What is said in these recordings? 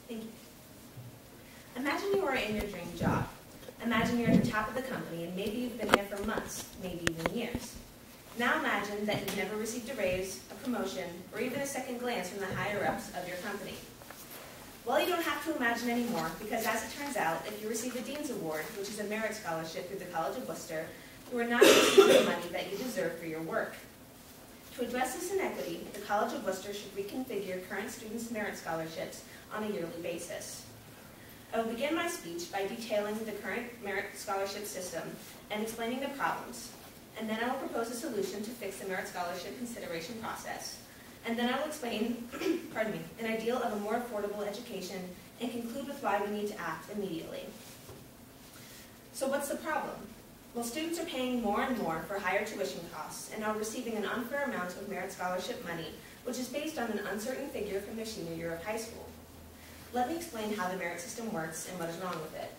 Thank you. Imagine you are in your dream job. Imagine you're at the top of the company and maybe you've been there for months, maybe even years. Now imagine that you've never received a raise, a promotion, or even a second glance from the higher-ups of your company. Well, you don't have to imagine anymore, because as it turns out, if you receive the Dean's Award, which is a merit scholarship through the College of Worcester, you are not receiving the money that you deserve for your work. To address this inequity, the College of Worcester should reconfigure current students' merit scholarships on a yearly basis. I will begin my speech by detailing the current merit scholarship system and explaining the problems, and then I will propose a solution to fix the merit scholarship consideration process. And then I will explain an ideal of a more affordable education and conclude with why we need to act immediately. So what's the problem? Well, students are paying more and more for higher tuition costs and are receiving an unfair amount of merit scholarship money, which is based on an uncertain figure from their senior year of high school. Let me explain how the merit system works and what is wrong with it.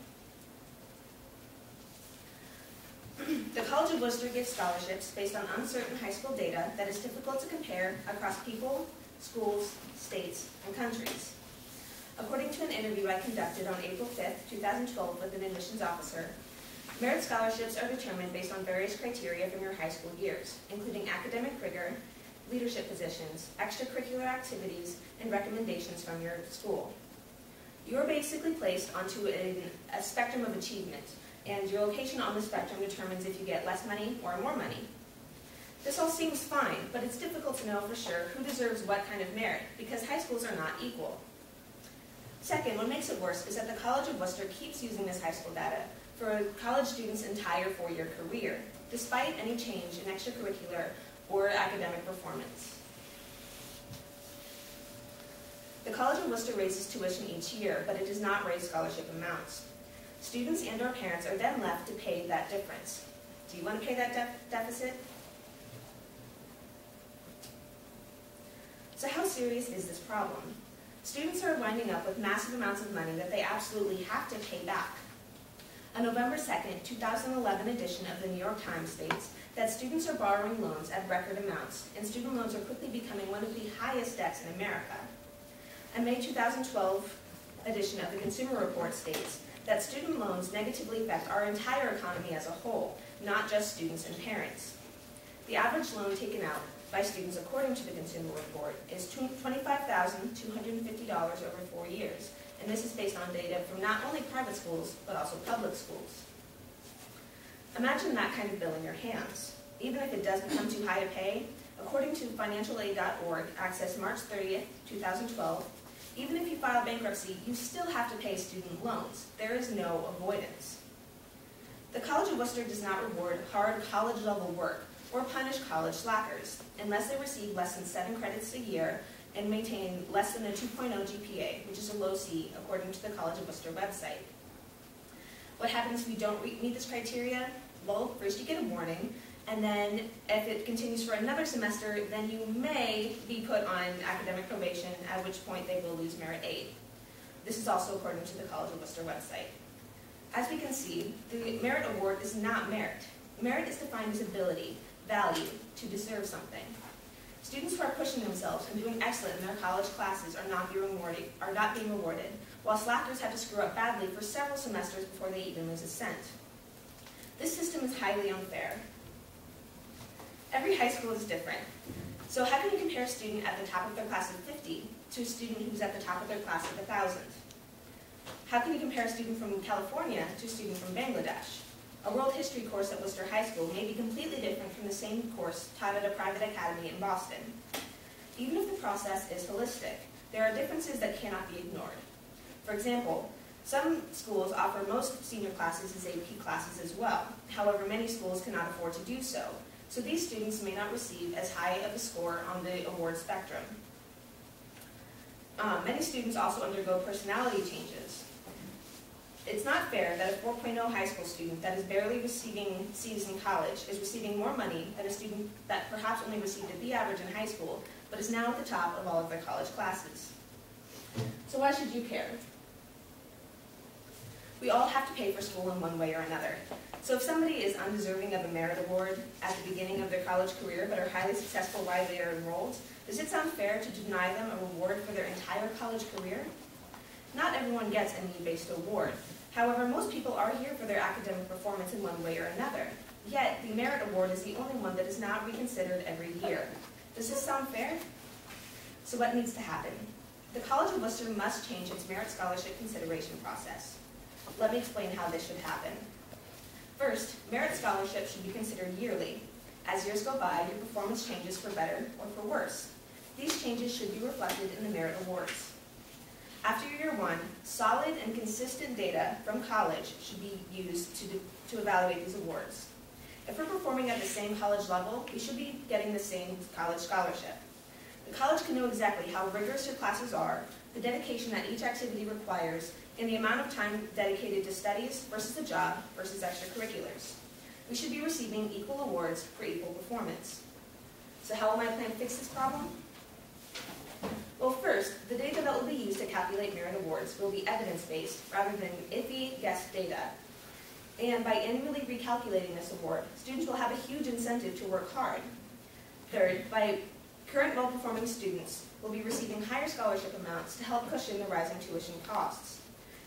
The College of Worcester gives scholarships based on uncertain high school data that is difficult to compare across people, schools, states, and countries. According to an interview I conducted on April 5th, 2012 with an admissions officer, merit scholarships are determined based on various criteria from your high school years, including academic rigor, leadership positions, extracurricular activities, and recommendations from your school. You are basically placed onto a spectrum of achievement, and your location on the spectrum determines if you get less money or more money. This all seems fine, but it's difficult to know for sure who deserves what kind of merit, because high schools are not equal. Second, what makes it worse is that the College of Worcester keeps using this high school data for a college student's entire four-year career, despite any change in extracurricular or academic performance. The College of Worcester raises tuition each year, but it does not raise scholarship amounts. Students and/or parents are then left to pay that difference. Do you want to pay that deficit? So how serious is this problem? Students are winding up with massive amounts of money that they absolutely have to pay back. A November 2nd, 2011 edition of the New York Times states that students are borrowing loans at record amounts, and student loans are quickly becoming one of the highest debts in America. A May 2012 edition of the Consumer Report states that student loans negatively affect our entire economy as a whole, not just students and parents. The average loan taken out by students, according to the Consumer Report, is $25,250 over 4 years, and this is based on data from not only private schools, but also public schools. Imagine that kind of bill in your hands. Even if it does become too high to pay, according to financialaid.org, access March 30th, 2012, even if you file bankruptcy, you still have to pay student loans. There is no avoidance. The College of Worcester does not reward hard college-level work or punish college slackers unless they receive less than 7 credits a year and maintain less than a 2.0 GPA, which is a low C, according to the College of Worcester website. What happens if you don't meet this criteria? Well, first you get a warning, and then if it continues for another semester, then you may be put on academic probation, at which point they will lose merit aid. This is also according to the College of Worcester website. As we can see, the merit award is not merit. Merit is defined as ability, value, to deserve something. Students who are pushing themselves and doing excellent in their college classes are not being rewarded, while slackers have to screw up badly for several semesters before they even lose a cent. This system is highly unfair. Every high school is different. So how can you compare a student at the top of their class of 50 to a student who's at the top of their class of 1,000? How can you compare a student from California to a student from Bangladesh? A world history course at Worcester High School may be completely different from the same course taught at a private academy in Boston. Even if the process is holistic, there are differences that cannot be ignored. For example, some schools offer most senior classes as AP classes as well. However, many schools cannot afford to do so. So these students may not receive as high of a score on the award spectrum. Many students also undergo personality changes. It's not fair that a 4.0 high school student that is barely receiving C's in college is receiving more money than a student that perhaps only received a B average in high school, but is now at the top of all of their college classes. So why should you care? We all have to pay for school in one way or another. So if somebody is undeserving of a merit award at the beginning of their college career but are highly successful while they are enrolled, does it sound fair to deny them a reward for their entire college career? Not everyone gets a need-based award. However, most people are here for their academic performance in one way or another. Yet, the Merit Award is the only one that is not reconsidered every year. Does this sound fair? So what needs to happen? The College of Worcester must change its merit scholarship consideration process. Let me explain how this should happen. First, merit scholarship should be considered yearly. As years go by, your performance changes for better or for worse. These changes should be reflected in the merit awards. After year one, solid and consistent data from college should be used to evaluate these awards. If we're performing at the same college level, we should be getting the same college scholarship. The college can know exactly how rigorous your classes are, the dedication that each activity requires, and the amount of time dedicated to studies versus a job versus extracurriculars. We should be receiving equal awards for equal performance. So how will my plan fix this problem? Well, first, the data that will be used to calculate merit awards will be evidence-based rather than iffy guess data. And by annually recalculating this award, students will have a huge incentive to work hard. Third, current well-performing students will be receiving higher scholarship amounts to help cushion the rising tuition costs.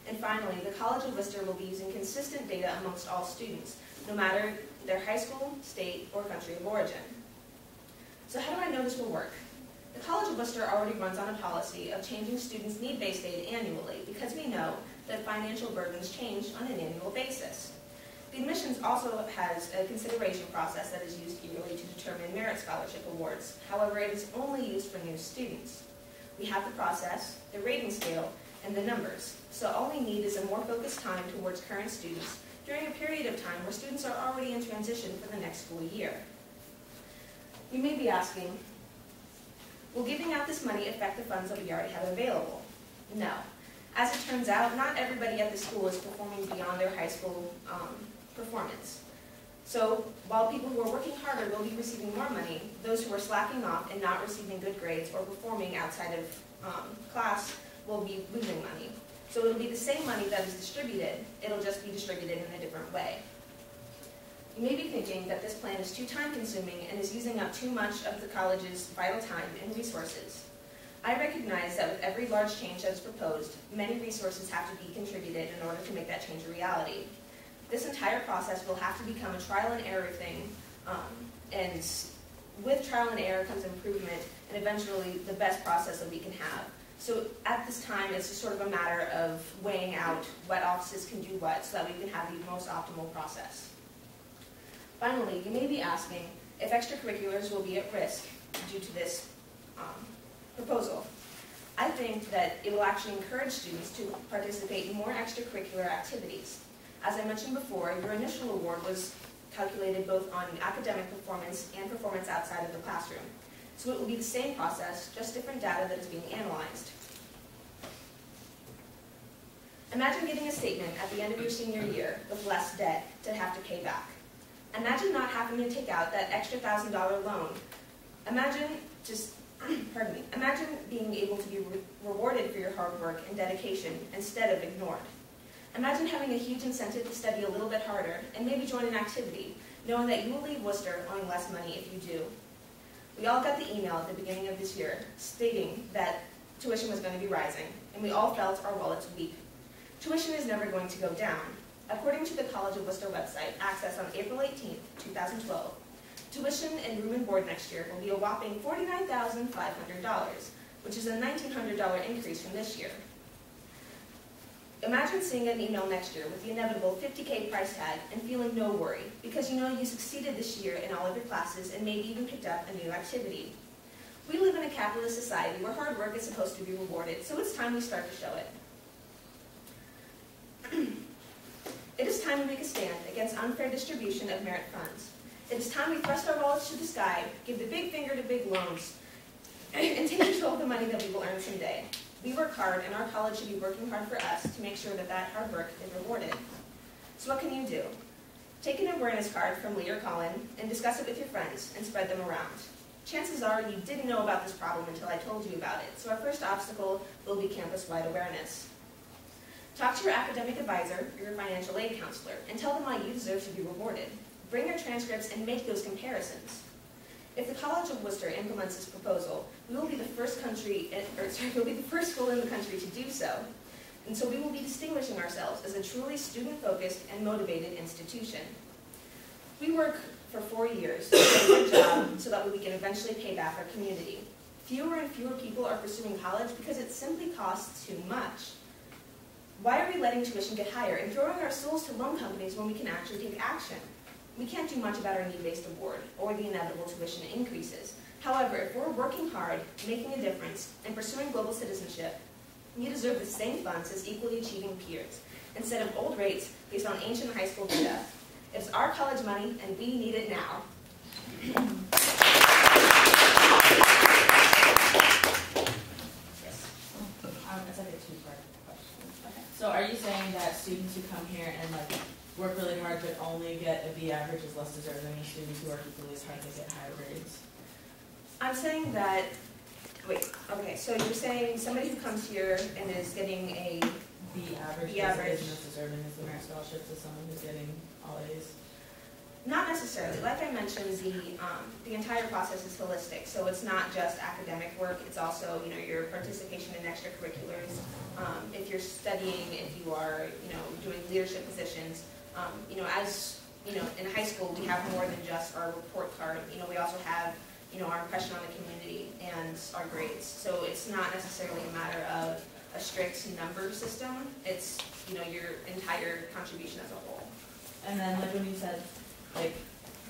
And finally, the College of Worcester will be using consistent data amongst all students, no matter their high school, state, or country of origin. So how do I know this will work? The College of Worcester already runs on a policy of changing students' need-based aid annually because we know that financial burdens change on an annual basis. The admissions also has a consideration process that is used yearly to determine merit scholarship awards. However, it is only used for new students. We have the process, the rating scale, and the numbers. So all we need is a more focused time towards current students during a period of time where students are already in transition for the next school year. You may be asking, will giving out this money affect the funds that we already have available? No. As it turns out, not everybody at the school is performing beyond their high school performance. So while people who are working harder will be receiving more money, those who are slacking off and not receiving good grades or performing outside of class will be losing money. So it'll be the same money that is distributed, it'll just be distributed in a different way. You may be thinking that this plan is too time-consuming and is using up too much of the college's vital time and resources. I recognize that with every large change that is proposed, many resources have to be contributed in order to make that change a reality. This entire process will have to become a trial and error thing, and with trial and error comes improvement and eventually the best process that we can have. So at this time, it's just sort of a matter of weighing out what offices can do what so that we can have the most optimal process. Finally, you may be asking if extracurriculars will be at risk due to this proposal. I think that it will actually encourage students to participate in more extracurricular activities. As I mentioned before, your initial award was calculated both on academic performance and performance outside of the classroom. So it will be the same process, just different data that is being analyzed. Imagine getting a statement at the end of your senior year with less debt to have to pay back. Imagine not having to take out that extra $1,000 loan. Imagine being able to be rewarded for your hard work and dedication instead of ignored. Imagine having a huge incentive to study a little bit harder and maybe join an activity, knowing that you will leave Worcester owing less money if you do. We all got the email at the beginning of this year stating that tuition was going to be rising, and we all felt our wallets weak. Tuition is never going to go down. According to the College of Worcester website, accessed on April 18, 2012, tuition and room and board next year will be a whopping $49,500, which is a $1,900 increase from this year. Imagine seeing an email next year with the inevitable $50K price tag and feeling no worry, because you know you succeeded this year in all of your classes and maybe even picked up a new activity. We live in a capitalist society where hard work is supposed to be rewarded, so it's time we start to show it. It is time to make a stand against unfair distribution of merit funds. It is time we thrust our wallets to the sky, give the big finger to big loans, and take control of the money that we will earn someday. We work hard, and our college should be working hard for us to make sure that that hard work is rewarded. So what can you do? Take an awareness card from Lee or Colin and discuss it with your friends and spread them around. Chances are you didn't know about this problem until I told you about it, so our first obstacle will be campus-wide awareness. Talk to your academic advisor or your financial aid counselor and tell them why you deserve to be rewarded. Bring your transcripts and make those comparisons. If the College of Worcester implements this proposal, we will be the first school in the country to do so. And so we will be distinguishing ourselves as a truly student-focused and motivated institution. We work for 4 years to do a good job so that we can eventually pay back our community. Fewer and fewer people are pursuing college because it simply costs too much. Why are we letting tuition get higher and throwing our souls to loan companies when we can actually take action? We can't do much about our need-based award or the inevitable tuition increases. However, if we're working hard, making a difference, and pursuing global citizenship, we deserve the same funds as equally achieving peers, instead of old rates based on ancient high school data. It's our college money, and we need it now. Yes. It's like a two-part question. Okay. So are you saying that students who come here and like work really hard but only get a B average is less deserving than students who work equally as hard to get higher grades? I'm saying that, wait, okay, so you're saying somebody who comes here and is getting a B average B average isn't as deserving as the merit scholarships as someone who's getting all A's? Not necessarily. Like I mentioned, the entire process is holistic. So it's not just academic work. It's also, you know, your participation in extracurriculars. If you're studying, if you are, you know, doing leadership positions, you know, as you know, in high school we have more than just our report card. You know, we also have, you know, our impression on the community and our grades. So it's not necessarily a matter of a strict number system. It's, you know, your entire contribution as a whole. And then, like when you said, like,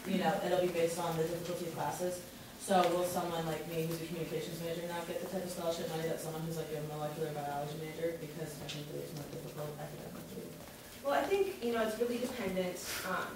you know, it'll be based on the difficulty of classes. So will someone like me who's a communications major not get the type of scholarship money that someone who's like a molecular biology major, because technically it's more difficult academically? Well, I think, you know, it's really dependent.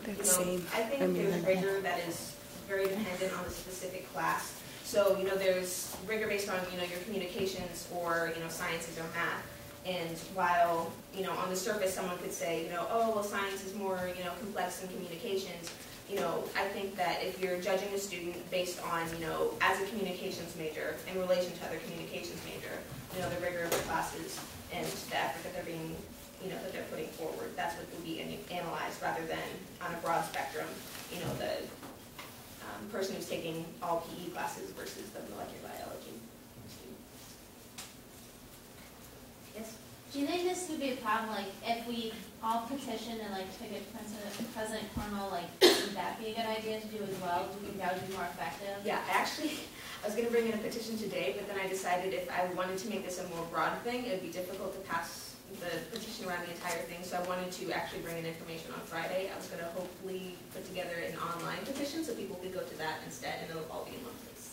You know, I think there's rigor that is very dependent on the specific class. So, you know, there's rigor based on, you know, your communications or, you know, sciences or math. And while, you know, on the surface someone could say, you know, oh, well, science is more, you know, complex than communications. You know, I think that if you're judging a student based on, you know, as a communications major in relation to other communications major, you know, the rigor of the classes and the effort that they're being, you know, that they're putting forward, that's what will be analyzed rather than on a broad spectrum, you know, the person who's taking all PE classes versus the molecular biology student. Yes? Do you think this would be a problem, like, if we all petition and, like, to get President Cornwall, like, would that be a good idea to do as well? Do you think that would be more effective? Yeah, actually, I was going to bring in a petition today, but then I decided if I wanted to make this a more broad thing, it would be difficult to pass the petition around the entire thing, so I wanted to actually bring in information on Friday. I was going to hopefully put together an online petition so people could go to that instead, and it'll all be in one place.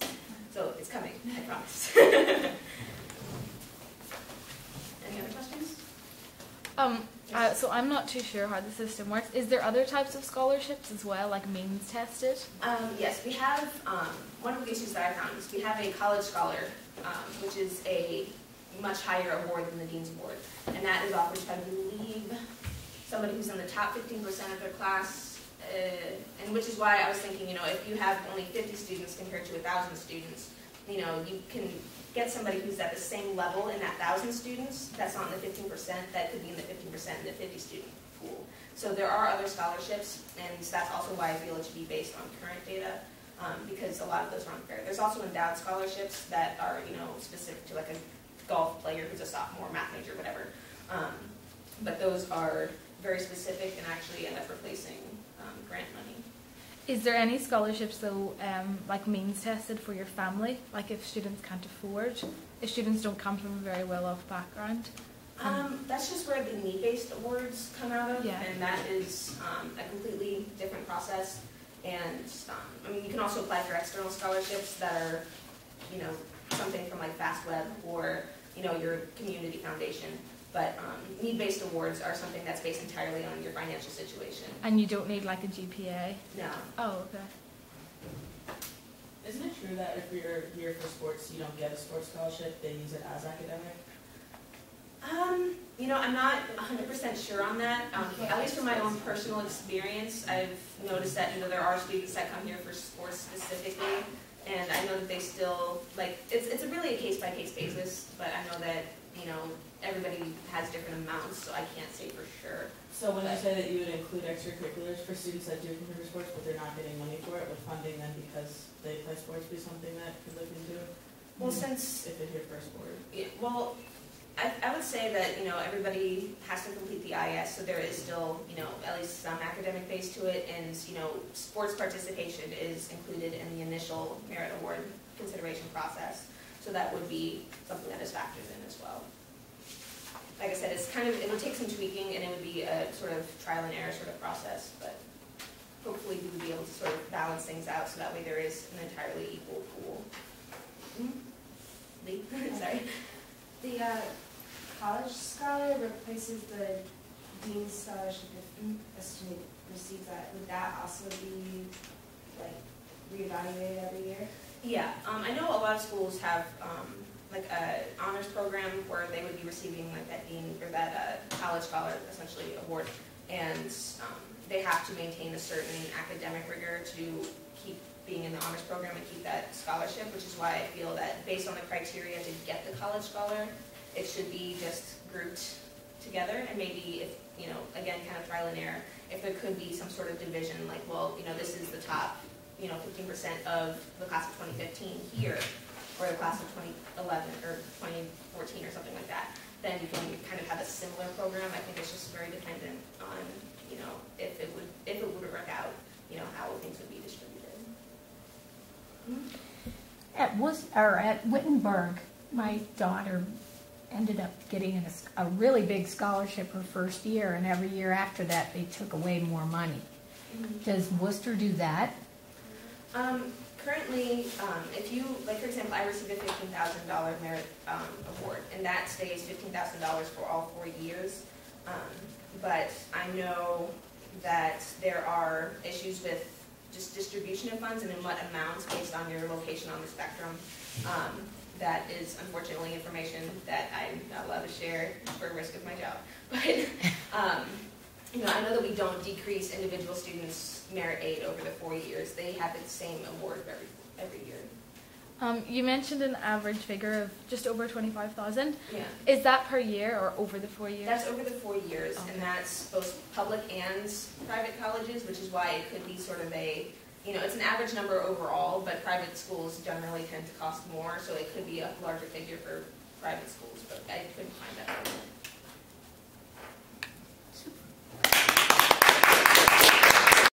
So it's coming, I promise. Any other questions? So I'm not too sure how the system works. Is there other types of scholarships as well, like means tested? Yes, we have, one of the issues that I found is we have a college scholar, which is a much higher award than the Dean's Award. And that is offered to, I believe, somebody who's in the top 15% of their class, and which is why I was thinking, you know, if you have only 50 students compared to 1,000 students, you know, you can get somebody who's at the same level in that 1,000 students that's not in the 15%, that could be in the 15% in the 50 student pool. So there are other scholarships, and that's also why I feel it should be based on current data, because a lot of those are unfair. There's also endowed scholarships that are, you know, specific to like a golf player who's a sophomore, math major, whatever. But those are very specific and actually end up replacing grant money. Is there any scholarships though, like means tested for your family? Like if students can't afford, if students don't come from a very well-off background? That's just where the need-based awards come out of, yeah. And that is a completely different process. And I mean, you can also apply for external scholarships that are, you know, something from like FastWeb or, you know, your community foundation. But need-based awards are something that's based entirely on your financial situation. And you don't need like a GPA? No. Oh, okay. Isn't it true that if you're here for sports, you don't get a sports scholarship, they use it as academic? You know, I'm not 100% sure on that. At least from my own personal experience, I've noticed that, you know, there are students that come here for sports specifically, and I know that they still, like, it's really a case-by-case basis, but I know that, you know, everybody has different amounts, so I can't say for sure. So when you say that you would include extracurriculars for students that do come here for sports, but they're not getting money for it, would funding then, because they play sports, be something that could look into? Well, since if they're here for a sport? Yeah, well, I would say that, everybody has to complete the IS, so there is still, at least some academic base to it, and, sports participation is included in the initial merit award consideration process. So that would be something that is factored in as well. Like I said, it would take some tweaking, and it would be a sort of trial and error sort of process, but hopefully we would be able to sort of balance things out so that way there is an entirely equal pool. Lee? Sorry. The college scholar replaces the dean's scholarship if a student receives that. Would that also be reevaluated every year? Yeah, I know a lot of schools have like an honors program where they would be receiving like that dean or that college scholar essentially award, and they have to maintain a certain academic rigor to keep being in the honors program and keep that scholarship, which is why I feel that based on the criteria to get the college scholar, it should be just grouped together, and maybe if, again, kind of trial and error, if there could be some sort of division, like, well, this is the top, 15% of the class of 2015 here, or the class of 2011 or 2014 or something like that, then you can kind of have a similar program. I think it's just very dependent on, if it would work out, how things would be distributed. At Wittenberg, my daughter ended up getting a really big scholarship her first year, and every year after that they took away more money. Does Worcester do that? Currently, if you, for example, I received a $15,000 merit award, and that stays $15,000 for all 4 years. But I know that there are issues with just distribution of funds and in what amounts based on your location on the spectrum. That is unfortunately information that I'm not allowed to share for risk of my job. But I know that we don't decrease individual students' merit aid over the 4 years. They have the same award every year. You mentioned an average figure of just over 25,000. Yeah. Is that per year or over the 4 years? That's over the 4 years, Okay. and that's both public and private colleges, which is why it could be sort of it's an average number overall, but private schools generally tend to cost more, so it could be a larger figure for private schools, but I couldn't find that.